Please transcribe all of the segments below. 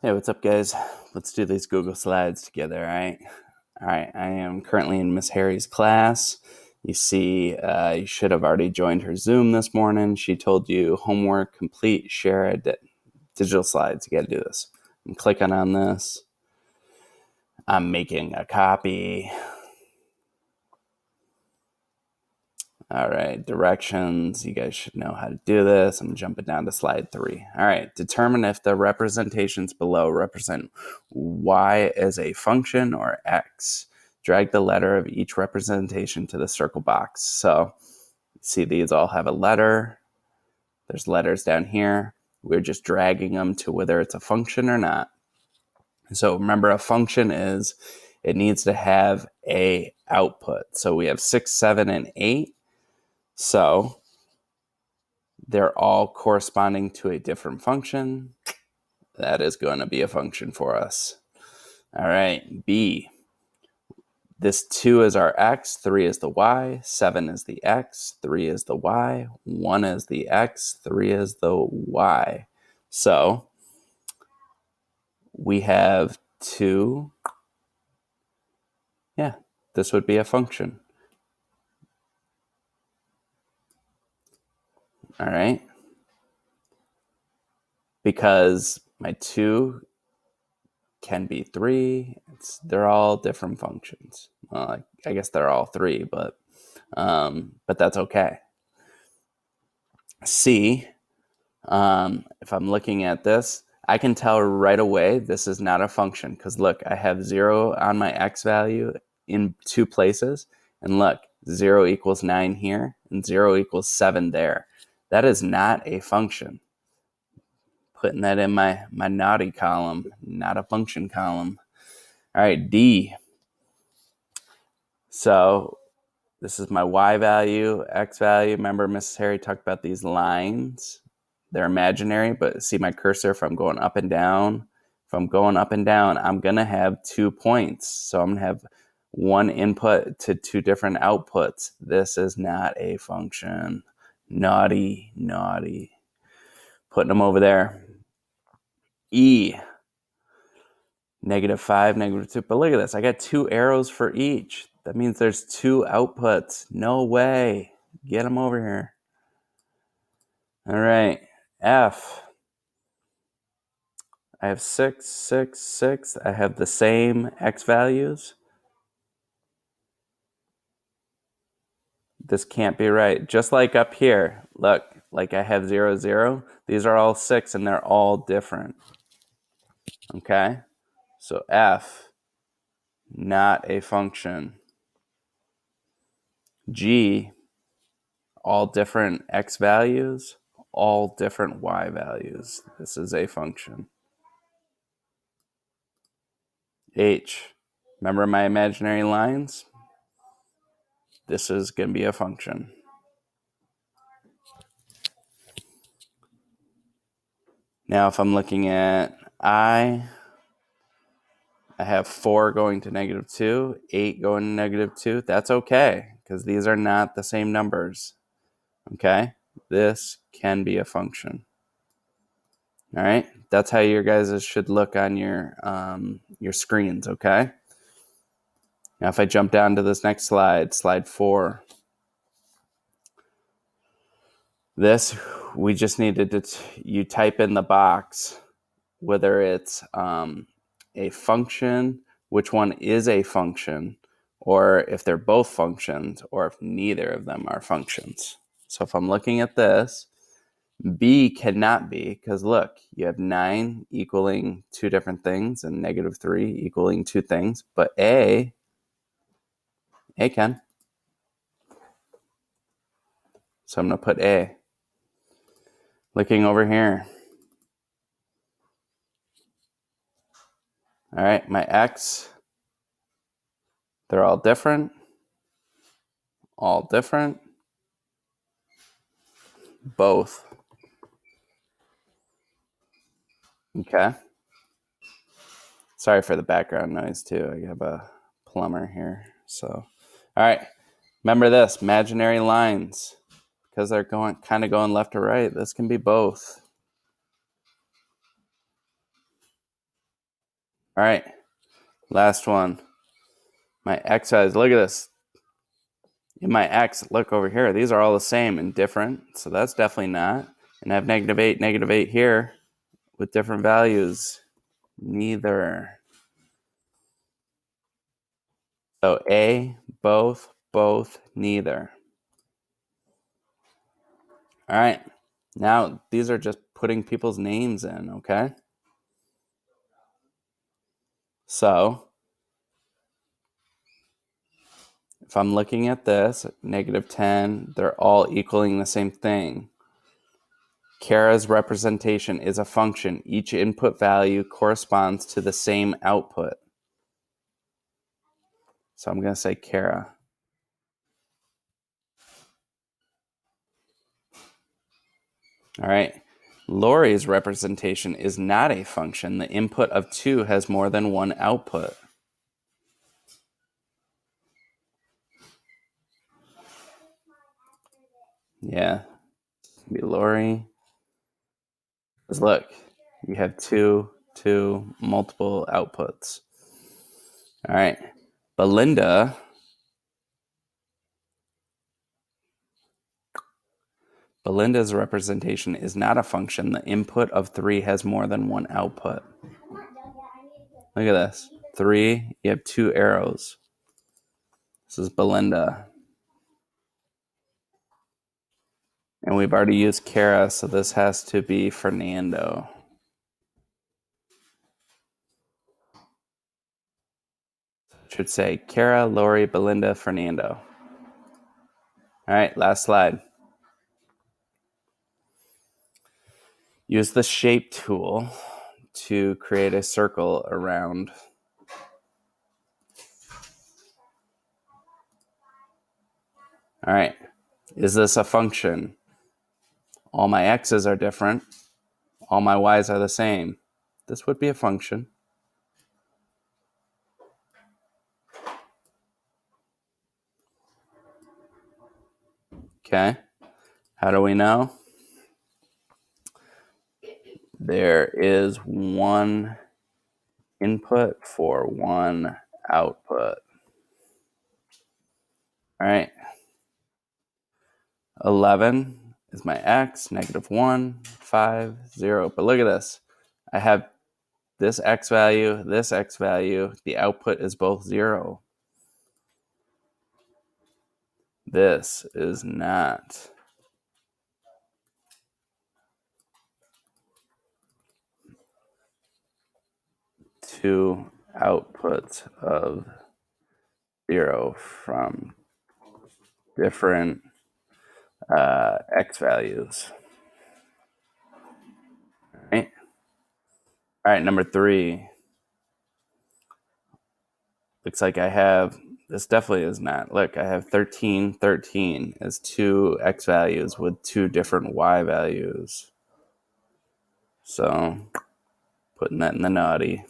Hey, what's up, guys? Let's do these Google Slides together, all right? All right, I am currently in Miss Harry's class. You see, you should have already joined her Zoom this morning. She told you homework complete, share a digital slides. You got to do this. I'm clicking on this. I'm making a copy. All right, directions. You guys should know how to do this. I'm jumping down to slide 3. All right, determine if the representations below represent y as a function or x. Drag the letter of each representation to the circle box. So, see, these all have a letter. There's letters down here. We're just dragging them to whether it's a function or not. So remember, a function is, it needs to have a output. So we have 6, 7, and 8. So they're all corresponding to a different function. That is going to be a function for us. All right, B. This 2 is our x, 3 is the y, 7 is the x, 3 is the y, 1 is the x, 3 is the y. So we have 2. Yeah, this would be a function. All right. Because my 2 can be 3. They're all different functions. Well, I guess they're all 3, but that's okay. C, if I'm looking at this, I can tell right away this is not a function because look, I have 0 on my x value in 2 places, and look, 0 equals 9 here, and 0 equals 7 there. That is not a function. Putting that in my naughty column, not a function column. All right, D. So this is my y value, x value. Remember, Mrs. Harry talked about these lines. They're imaginary, but see my cursor, if I'm going up and down, I'm going to have 2 points. So I'm going to have one input to 2 different outputs. This is not a function. Naughty, naughty. Putting them over there. E. -5, -2. But look at this. I got 2 arrows for each. That means there's 2 outputs. No way. Get them over here. All right. F. I have 6, 6, 6. I have the same x values. This can't be right. Just like up here. Look, like I have 0, 0. These are all 6, and they're all different. Okay? So F, not a function. G, all different x values, all different y values. This is a function. H, remember my imaginary lines? This is going to be a function. Now, if I'm looking at I have 4 going to -2, 8 going to -2. That's okay, because these are not the same numbers. Okay? This can be a function. All right? That's how your guys should look on your screens, okay? Now, if I jump down to this next slide, slide 4, this, we just needed to, you type in the box, whether it's a function, which one is a function, or if they're both functions, or if neither of them are functions. So if I'm looking at this, B cannot be, because look, you have 9 equaling 2 different things and -3 equaling 2 things, but A can. So I'm going to put A. Looking over here. All right, my X, they're all different. All different. Both. Okay. Sorry for the background noise too. I have a plumber here. So, all right. Remember this, imaginary lines. Because they're kind of going left or right, this can be both. All right, last one. My x values, look at this. In my x, look over here. These are all the same and different, so that's definitely not. And I have negative 8 here with different values. Neither. So A, both, neither. All right. Now, these are just putting people's names in, okay? So, if I'm looking at this, -10, they're all equaling the same thing. Kara's representation is a function. Each input value corresponds to the same output. So I'm going to say Kara. All right. Lori's representation is not a function. The input of 2 has more than one output. Yeah. Be Lori. Because look, you have two multiple outputs. All right. Belinda's representation is not a function. The input of 3 has more than one output. Look at this. 3, you have 2 arrows. This is Belinda. And we've already used Kara, so this has to be Fernando. Should say Kara, Lori, Belinda, Fernando. All right, last slide. Use the shape tool to create a circle around. All right, is this a function? All my x's are different. All my y's are the same. This would be a function. Okay, how do we know? There is one input for one output. All right, 11 is my x, -1, 5, 0. But look at this. I have this x value, the output is both 0. This is not. Two outputs of 0 from different x values. Right? All right, number 3. Looks like I have, this definitely is not. Look, I have 13 as 2 x values with 2 different y values. So, putting that in the naughty.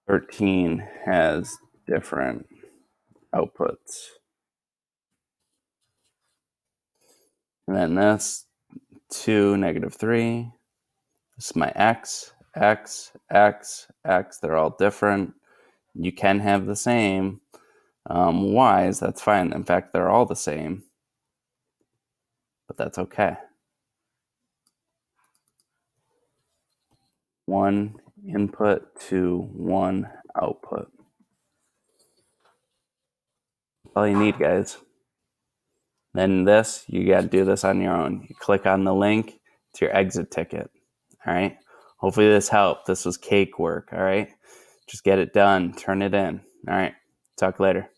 13 has different outputs. And then this 2, -3. This is my x. They're all different. You can have the same y's. That's fine. In fact, they're all the same. But that's okay. One input to one output. That's all you need, guys. Then this, you got to do this on your own. You click on the link to your exit ticket. All right. Hopefully this helped. This was cake work. All right. Just get it done. Turn it in. All right. Talk later.